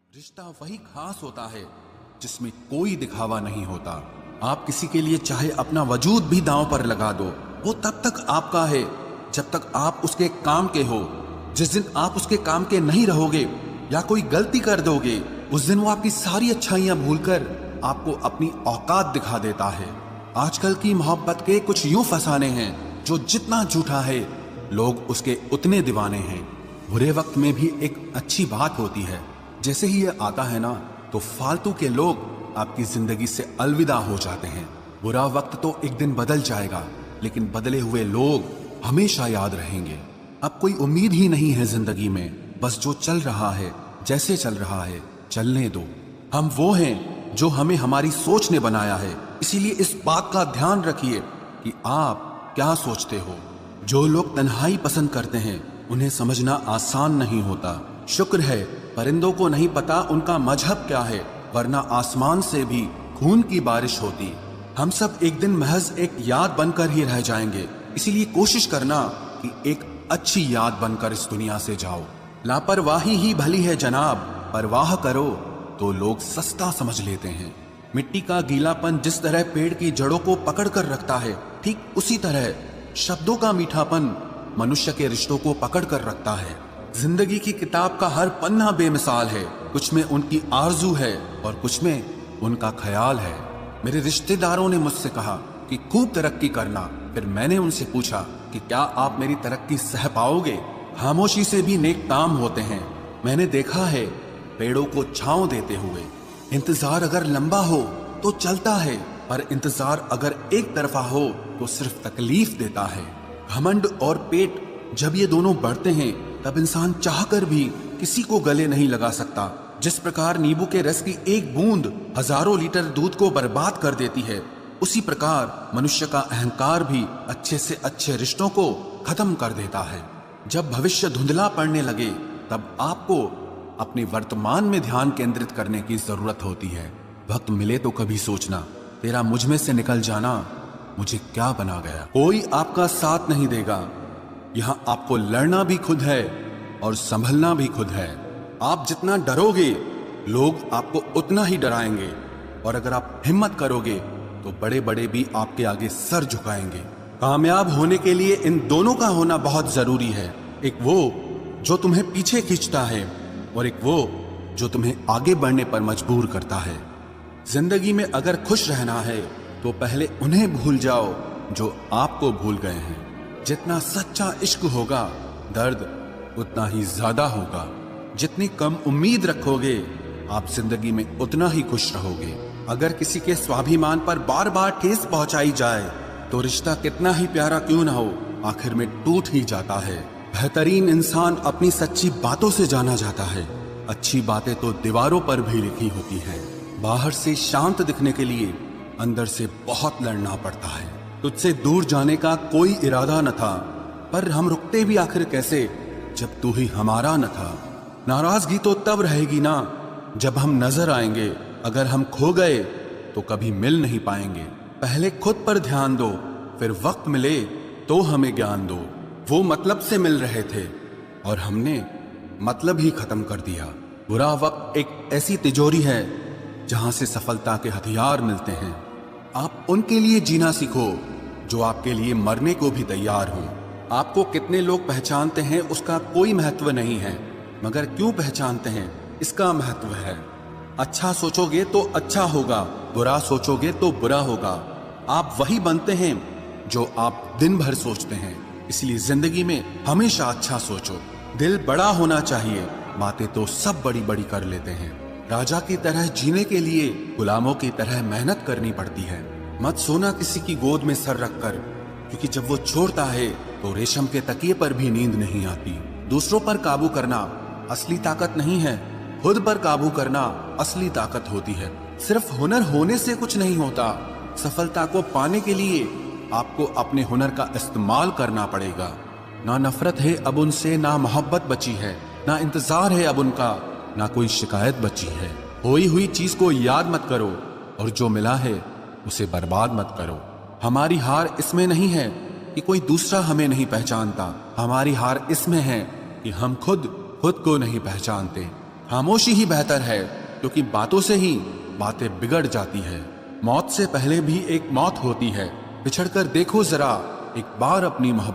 रिश्ता वही खास होता है जिसमें कोई दिखावा नहीं होता। आप किसी के लिए चाहे अपना वजूद भी दांव पर लगा दो, वो तब तक आपका है जब तक आप उसके काम के हो। जिस दिन आप उसके काम के नहीं रहोगे या कोई गलती कर दोगे, उस दिन वो आपकी सारी अच्छाइयां भूलकर आपको अपनी औकात दिखा देता है। आजकल की मोहब्बत के कुछ यूं फसाने हैं जो जितना झूठा है लोग उसके उतने दीवाने हैं। बुरे वक्त में भी एक अच्छी बात होती है, जैसे ही ये आता है ना तो फालतू के लोग आपकी जिंदगी से अलविदा हो जाते हैं। बुरा वक्त तो एक दिन बदल जाएगा, लेकिन बदले हुए लोग हमेशा याद रहेंगे। अब कोई उम्मीद ही नहीं है जिंदगी में, बस जो चल रहा है जैसे चल रहा है चलने दो। हम वो हैं जो हमें हमारी सोच ने बनाया है, इसीलिए इस बात का ध्यान रखिए कि आप क्या सोचते हो। जो लोग तन्हाई पसंद करते हैं उन्हें समझना आसान नहीं होता। शुक्र है परिंदों को नहीं पता उनका मजहब क्या है, वरना आसमान से भी खून की बारिश होती। हम सब एक दिन महज एक याद बनकर ही रह जाएंगे, इसीलिए कोशिश करना कि एक अच्छी याद बनकर इस दुनिया से जाओ। लापरवाही ही भली है जनाब, परवाह करो तो लोग सस्ता समझ लेते हैं। मिट्टी का गीलापन जिस तरह पेड़ की जड़ों को पकड़ कर रखता है, ठीक उसी तरह शब्दों का मीठापन मनुष्य के रिश्तों को पकड़ कर रखता है। जिंदगी की किताब का हर पन्ना बेमिसाल है, कुछ में उनकी आरजू है और कुछ में उनका ख्याल है। मेरे रिश्तेदारों ने मुझसे कहा कि खूब तरक्की करना, फिर मैंने उनसे पूछा कि क्या आप मेरी तरक्की सह पाओगे। खामोशी से भी नेक काम होते हैं, मैंने देखा है पेड़ों को छांव देते हुए। इंतजार अगर लंबा हो तो चलता है, पर इंतजार अगर एक तरफा हो तो सिर्फ तकलीफ देता है। घमंड और पेट जब ये दोनों बढ़ते हैं तब इंसान चाहकर भी किसी को गले नहीं लगा सकता। जिस प्रकार नींबू के रस की एक बूंद हजारों लीटर दूध को बर्बाद कर देती है, उसी प्रकार मनुष्य का अहंकार भी अच्छे से अच्छे रिश्तों को खत्म कर देता है। जब भविष्य धुंधला पड़ने लगे तब आपको अपने वर्तमान में ध्यान केंद्रित करने की जरूरत होती है। वक्त मिले तो कभी सोचना, तेरा मुझ में से निकल जाना मुझे क्या बना गया। कोई आपका साथ नहीं देगा, यहाँ आपको लड़ना भी खुद है और संभलना भी खुद है। आप जितना डरोगे लोग आपको उतना ही डराएंगे, और अगर आप हिम्मत करोगे तो बड़े बड़े भी आपके आगे सर झुकाएंगे। कामयाब होने के लिए इन दोनों का होना बहुत जरूरी है, एक वो जो तुम्हें पीछे खींचता है और एक वो जो तुम्हें आगे बढ़ने पर मजबूर करता है। जिंदगी में अगर खुश रहना है तो पहले उन्हें भूल जाओ जो आपको भूल गए हैं। जितना सच्चा इश्क होगा दर्द उतना ही ज्यादा होगा। जितनी कम उम्मीद रखोगे आप जिंदगी में उतना ही खुश रहोगे। अगर किसी के स्वाभिमान पर बार बार ठेस पहुंचाई जाए तो रिश्ता कितना ही प्यारा क्यों ना हो, आखिर में टूट ही जाता है। बेहतरीन इंसान अपनी सच्ची बातों से जाना जाता है। अच्छी बातें तो दीवारों पर भी लिखी होती हैं। बाहर से शांत दिखने के लिए अंदर से बहुत लड़ना पड़ता है। तुझसे दूर जाने का कोई इरादा न था, पर हम रुकते भी आखिर कैसे जब तू ही हमारा न था। नाराजगी तो तब रहेगी ना जब हम नजर आएंगे, अगर हम खो गए तो कभी मिल नहीं पाएंगे। पहले खुद पर ध्यान दो, फिर वक्त मिले तो हमें ज्ञान दो। वो मतलब से मिल रहे थे और हमने मतलब ही खत्म कर दिया। बुरा वक्त एक ऐसी तिजोरी है जहां से सफलता के हथियार मिलते हैं। आप उनके लिए जीना सीखो जो आपके लिए मरने को भी तैयार हों। आपको कितने लोग पहचानते हैं उसका कोई महत्व नहीं है, मगर क्यों पहचानते हैं इसका महत्व है। अच्छा सोचोगे तो अच्छा होगा, बुरा सोचोगे तो बुरा होगा। आप वही बनते हैं जो आप दिन भर सोचते हैं, इसलिए जिंदगी में हमेशा अच्छा सोचो। दिल बड़ा होना चाहिए, बातें तो सब बड़ी बड़ी कर लेते हैं। राजा की तरह जीने के लिए गुलामों की तरह मेहनत करनी पड़ती है। मत सोना किसी की गोद में सर रखकर, क्योंकि जब वो छोड़ता है तो रेशम के तकिए पर भी नींद नहीं आती। दूसरों पर काबू करना असली ताकत नहीं है, खुद पर काबू करना असली ताकत होती है। सिर्फ हुनर होने से कुछ नहीं होता, सफलता को पाने के लिए आपको अपने हुनर का इस्तेमाल करना पड़ेगा। ना नफरत है अब उनसे, ना मोहब्बत बची है, ना इंतजार है अब उनका, ना कोई शिकायत बची है। खोई हुई चीज को याद मत करो और जो मिला है उसे बर्बाद मत करो। हमारी हार इसमें नहीं है कि कोई दूसरा हमें नहीं पहचानता, हमारी हार इसमें है कि हम खुद को नहीं पहचानते। खामोशी ही बेहतर है, क्योंकि बातों से ही बातें बिगड़ जाती है। मौत से पहले भी एक मौत होती है। पिछड़कर देखो जरा एक बार अपनी मोहब्बत